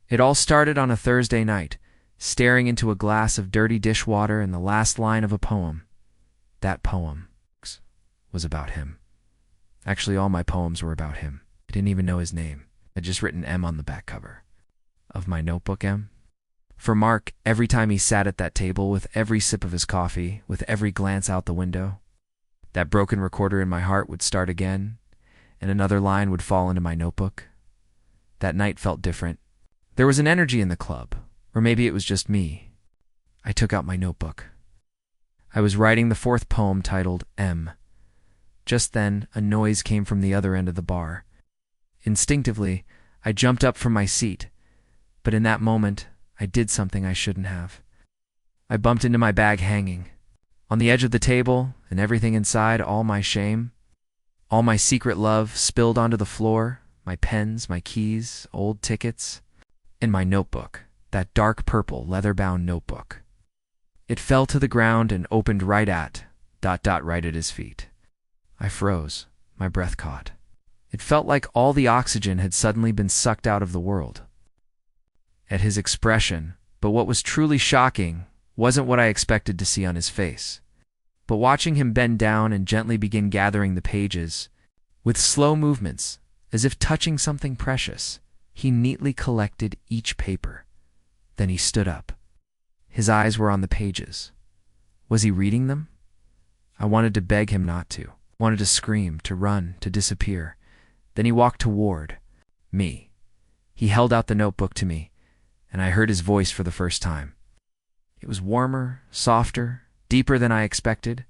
It all started on a Thursday night, staring into a glass of dirty dishwater and the last line of a poem. That poem was about him. Actually, all my poems were about him. I didn't even know his name. I'd just written M on the back cover of my notebook, M. For Mark, every time he sat at that table, with every sip of his coffee, with every glance out the window, that broken recorder in my heart would start again, and another line would fall into my notebook. That night felt different. There was an energy in the club, or maybe it was just me. I took out my notebook. I was writing the fourth poem titled M. Just then, a noise came from the other end of the bar. Instinctively, I jumped up from my seat, but in that moment, I did something I shouldn't have. I bumped into my bag hanging. On the edge of the table, and everything inside, all my shame, all my secret love spilled onto the floor, my pens, my keys, old tickets, and my notebook, that dark purple leather-bound notebook. It fell to the ground and opened right at his feet. I froze, my breath caught. It felt like all the oxygen had suddenly been sucked out of the world. At his expression, but what was truly shocking wasn't what I expected to see on his face, but watching him bend down and gently begin gathering the pages, with slow movements, as if touching something precious. He neatly collected each paper. Then he stood up. His eyes were on the pages. Was he reading them? I wanted to beg him not to. Wanted to scream, to run, to disappear. Then he walked toward me. He held out the notebook to me, and I heard his voice for the first time. It was warmer, softer, deeper than I expected.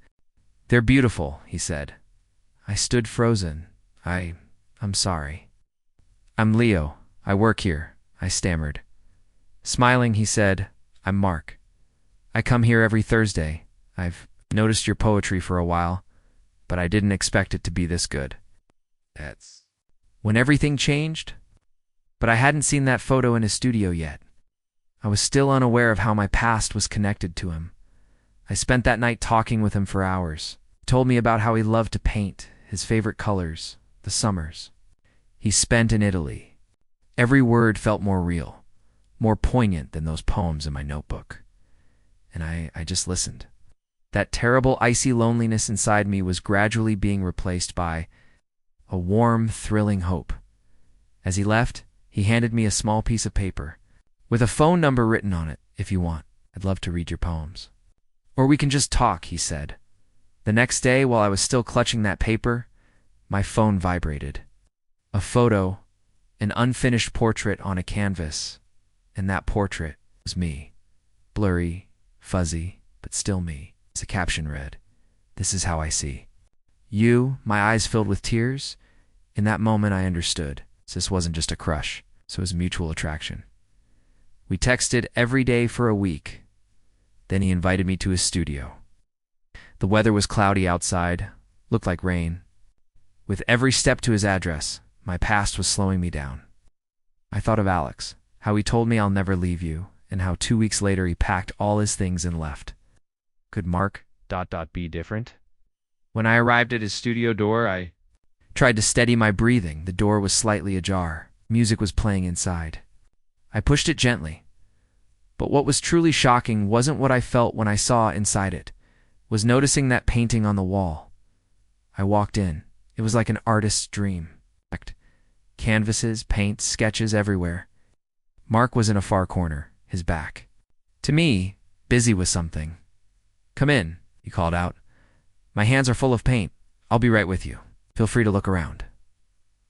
"They're beautiful," he said. I stood frozen. I'm sorry. "I'm Leo. I work here," I stammered. Smiling, he said, "I'm Mark. I come here every Thursday. I've noticed your poetry for a while, but I didn't expect it to be this good." That's when everything changed. But I hadn't seen that photo in his studio yet. I was still unaware of how my past was connected to him. I spent that night talking with him for hours. He told me about how he loved to paint, his favorite colors, the summers he spent in Italy. Every word felt more real, more poignant than those poems in my notebook. And I just listened. That terrible, icy loneliness inside me was gradually being replaced by a warm, thrilling hope. As he left, he handed me a small piece of paper with a phone number written on it. "If you want, I'd love to read your poems. Or we can just talk," he said. The next day, while I was still clutching that paper, my phone vibrated. A photo, an unfinished portrait on a canvas, and that portrait was me. Blurry, fuzzy, but still me. As the caption read, "This is how I see you." My eyes filled with tears. In that moment, I understood. This wasn't just a crush, so it was mutual attraction. We texted every day for a week. Then he invited me to his studio. The weather was cloudy outside, looked like rain. With every step to his address, my past was slowing me down. I thought of Alex, how he told me I'll never leave you, and how 2 weeks later he packed all his things and left. Could Mark ... be different? When I arrived at his studio door, I tried to steady my breathing. The door was slightly ajar. Music was playing inside. I pushed it gently. But what was truly shocking wasn't what I felt when I saw inside it, was noticing that painting on the wall. I walked in. It was like an artist's dream. Canvases, paint, sketches everywhere. Mark was in a far corner, his back to me, busy with something. "Come in," he called out. "My hands are full of paint. I'll be right with you. Feel free to look around."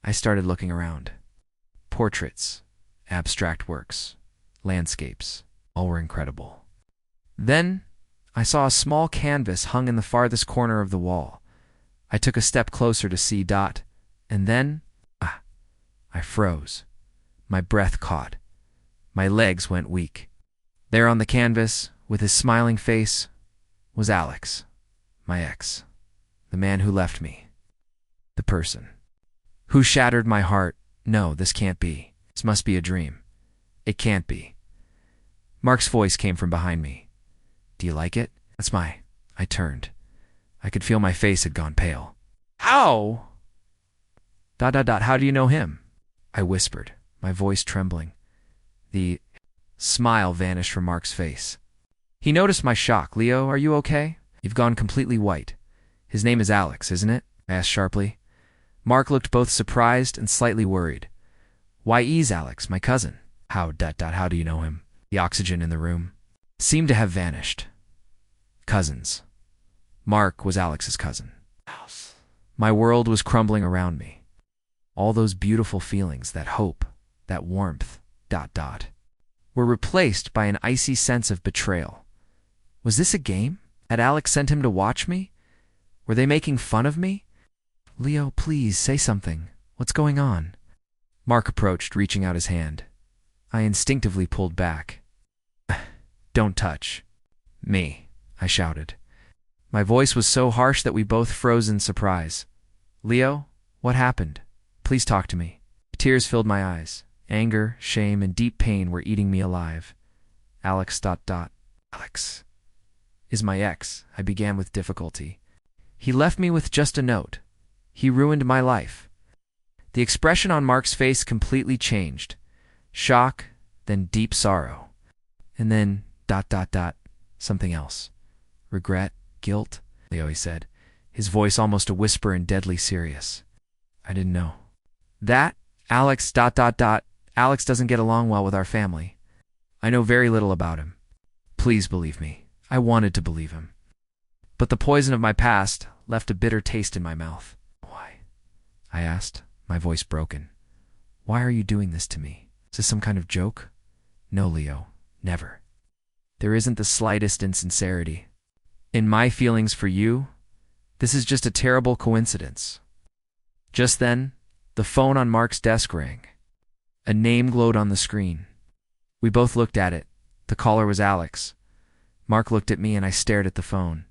I started looking around. Portraits, abstract works, landscapes, all were incredible. Then I saw a small canvas hung in the farthest corner of the wall. I took a step closer to see ... and then I froze. My breath caught. My legs went weak. There on the canvas, with his smiling face, was Alex, my ex, the man who left me, the person who shattered my heart. No, this can't be. This must be a dream. It can't be. Mark's voice came from behind me. "Do you like it?" I turned. I could feel my face had gone pale. "How?" How do you know him?" I whispered, my voice trembling. The smile vanished from Mark's face. He noticed my shock. "Leo, are you okay? You've gone completely white." "His name is Alex, isn't it?" I asked sharply. Mark looked both surprised and slightly worried. "Why, he's Alex, my cousin." How do you know him?" The oxygen in the room seemed to have vanished. Cousins. Mark was Alex's cousin. My world was crumbling around me. All those beautiful feelings, that hope, that warmth, were replaced by an icy sense of betrayal. Was this a game? Had Alex sent him to watch me? Were they making fun of me? "Leo, please, say something. What's going on?" Mark approached, reaching out his hand. I instinctively pulled back. "Don't touch me," I shouted. My voice was so harsh that we both froze in surprise. "Leo, what happened? Please talk to me." Tears filled my eyes. Anger, shame, and deep pain were eating me alive. Alex. Alex is my ex," I began with difficulty. "He left me with just a note. He ruined my life." The expression on Mark's face completely changed. Shock, then deep sorrow. And then something else. "Regret, guilt," Leo, he said, his voice almost a whisper and deadly serious. "I didn't know." "That, Alex, Alex doesn't get along well with our family. I know very little about him. Please believe me." I wanted to believe him. But the poison of my past left a bitter taste in my mouth. "Why?" I asked, my voice broken. "Why are you doing this to me? Is this some kind of joke?" "No, Leo, never. There isn't the slightest insincerity in my feelings for you. This is just a terrible coincidence." Just then, the phone on Mark's desk rang. A name glowed on the screen. We both looked at it. The caller was Alex. Mark looked at me and I stared at the phone.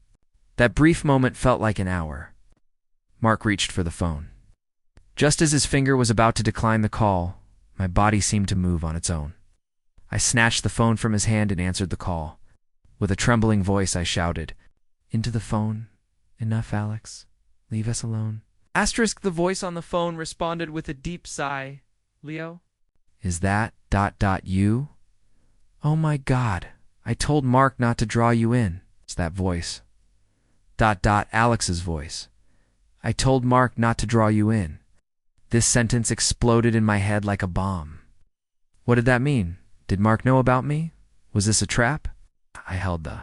That brief moment felt like an hour. Mark reached for the phone. Just as his finger was about to decline the call, my body seemed to move on its own. I snatched the phone from his hand and answered the call. With a trembling voice, I shouted, "Into the phone. Enough, Alex. Leave us alone." The voice on the phone responded with a deep sigh. "Leo? Is that you? Oh my God. I told Mark not to draw you in." It's that voice. Alex's voice. "I told Mark not to draw you in." This sentence exploded in my head like a bomb. What did that mean? Did Mark know about me? Was this a trap? I held the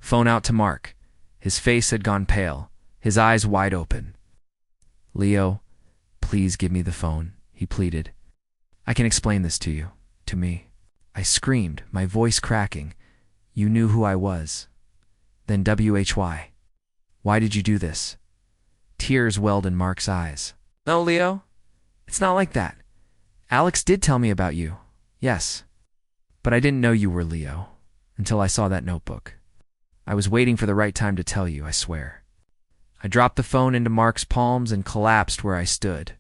phone out to Mark. His face had gone pale, his eyes wide open. "Leo, please give me the phone," he pleaded. "I can explain this to you, to me." I screamed, my voice cracking. "You knew who I was. Then why? Why did you do this?" Tears welled in Mark's eyes. "No, Leo, it's not like that. Alex did tell me about you. Yes. But I didn't know you were Leo until I saw that notebook. I was waiting for the right time to tell you, I swear." I dropped the phone into Mark's palms and collapsed where I stood.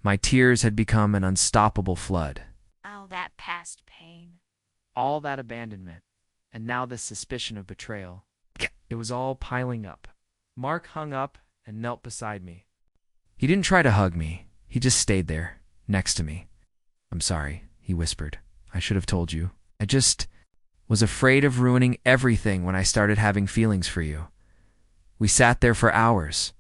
My tears had become an unstoppable flood. All that past pain. All that abandonment. And now this suspicion of betrayal. It was all piling up. Mark hung up and knelt beside me. He didn't try to hug me. He just stayed there, next to me. "I'm sorry," he whispered. "I should have told you. I just was afraid of ruining everything when I started having feelings for you." We sat there for hours.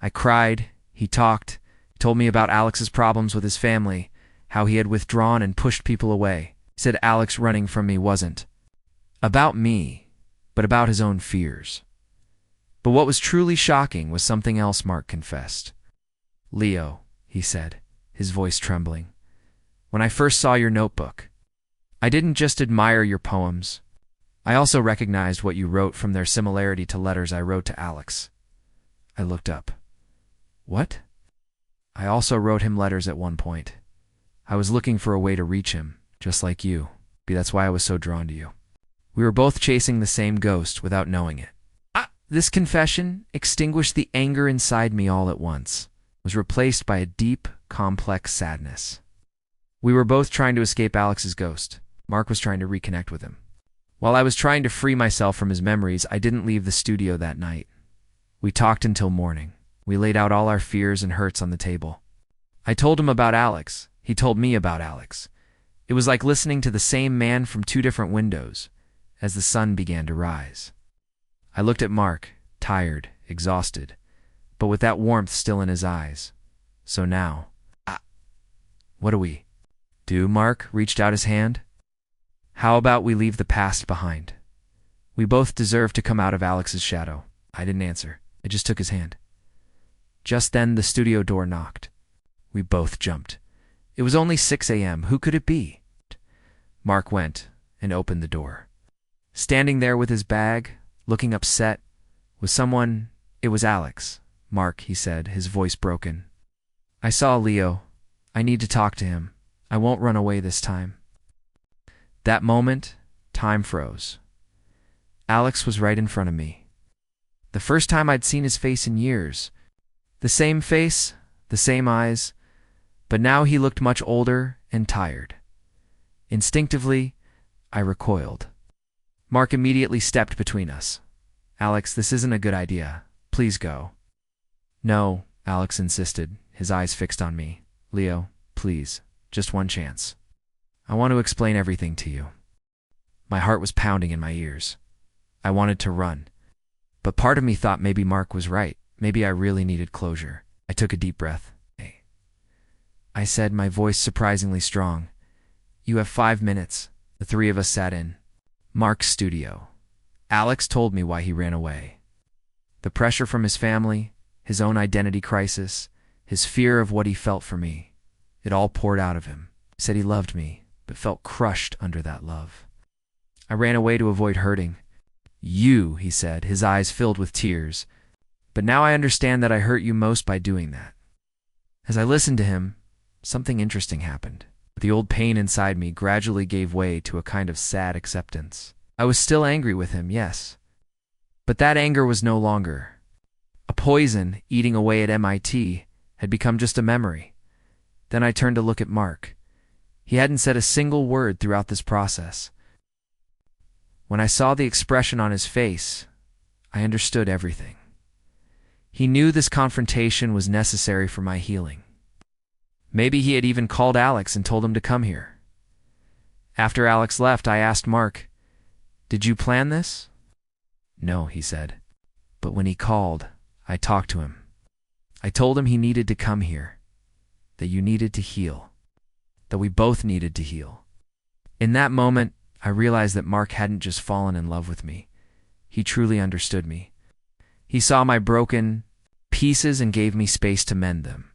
I cried, he talked, told me about Alex's problems with his family, how he had withdrawn and pushed people away. He said Alex running from me wasn't about me, but about his own fears. But what was truly shocking was something else Mark confessed. "Leo," he said, his voice trembling, "when I first saw your notebook, I didn't just admire your poems. I also recognized what you wrote from their similarity to letters I wrote to Alex." I looked up. "What?" "I also wrote him letters at one point. I was looking for a way to reach him, just like you. That's why I was so drawn to you. We were both chasing the same ghost without knowing it." This confession extinguished the anger inside me all at once, was replaced by a deep, complex sadness. We were both trying to escape Alex's ghost. Mark was trying to reconnect with him. While I was trying to free myself from his memories, I didn't leave the studio that night. We talked until morning. We laid out all our fears and hurts on the table. I told him about Alex. He told me about Alex. It was like listening to the same man from two different windows as the sun began to rise. I looked at Mark, tired, exhausted, but with that warmth still in his eyes. So now, what do we do? Mark reached out his hand. How about we leave the past behind? We both deserve to come out of Alex's shadow. I didn't answer. I just took his hand. Just then, the studio door knocked. We both jumped. It was only 6 a.m. Who could it be? Mark went and opened the door. Standing there with his bag, looking upset, was someone. It was Alex. Mark, he said, his voice broken. I saw Leo. I need to talk to him. I won't run away this time. That moment, time froze. Alex was right in front of me. The first time I'd seen his face in years. The same face, the same eyes, but now he looked much older and tired. Instinctively, I recoiled. Mark immediately stepped between us. Alex, this isn't a good idea. Please go. No, Alex insisted, his eyes fixed on me. Leo, please, just one chance. I want to explain everything to you. My heart was pounding in my ears. I wanted to run. But part of me thought maybe Mark was right. Maybe I really needed closure. I took a deep breath. Hey. I said, my voice surprisingly strong. You have 5 minutes. The three of us sat in Mark's studio. Alex told me why he ran away. The pressure from his family, his own identity crisis, his fear of what he felt for me. It all poured out of him. He said he loved me, but felt crushed under that love. I ran away to avoid hurting. You, he said, his eyes filled with tears. But now I understand that I hurt you most by doing that. As I listened to him, something interesting happened. The old pain inside me gradually gave way to a kind of sad acceptance. I was still angry with him, yes. But that anger was no longer. A poison eating away at MIT had become just a memory. Then I turned to look at Mark. He hadn't said a single word throughout this process. When I saw the expression on his face, I understood everything. He knew this confrontation was necessary for my healing. Maybe he had even called Alex and told him to come here. After Alex left, I asked Mark, "Did you plan this?" "No," he said. But when he called, I talked to him. I told him he needed to come here, that you needed to heal, that we both needed to heal. In that moment, I realized that Mark hadn't just fallen in love with me. He truly understood me. He saw my broken pieces and gave me space to mend them.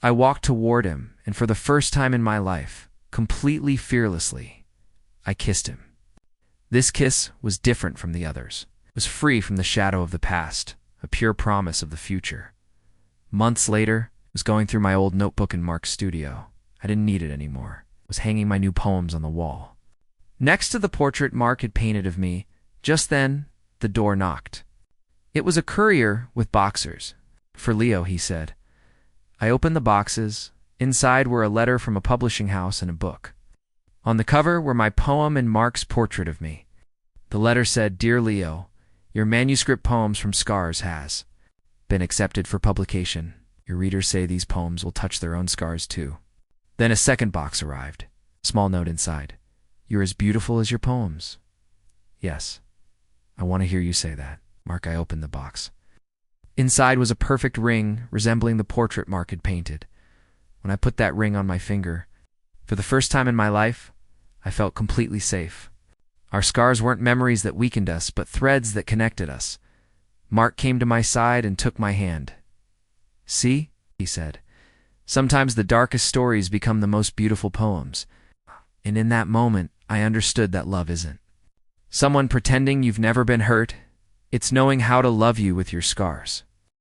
I walked toward him, and for the first time in my life, completely fearlessly, I kissed him. This kiss was different from the others. It was free from the shadow of the past, a pure promise of the future. Months later, I was going through my old notebook in Mark's studio. I didn't need it anymore. I was hanging my new poems on the wall. Next to the portrait Mark had painted of me, just then, the door knocked. It was a courier with boxers. "For Leo," he said. I opened the boxes. Inside were a letter from a publishing house and a book. On the cover were my poem and Mark's portrait of me. The letter said, "Dear Leo, your manuscript poems from Scars has been accepted for publication. Your readers say these poems will touch their own scars too." Then a second box arrived. A small note inside. "You're as beautiful as your poems." "Yes, I want to hear you say that." Mark, I opened the box. Inside was a perfect ring resembling the portrait Mark had painted. When I put that ring on my finger, for the first time in my life, I felt completely safe. Our scars weren't memories that weakened us, but threads that connected us. Mark came to my side and took my hand. "See," he said, "sometimes the darkest stories become the most beautiful poems." And in that moment, I understood that love isn't someone pretending you've never been hurt. It's knowing how to love you with your scars.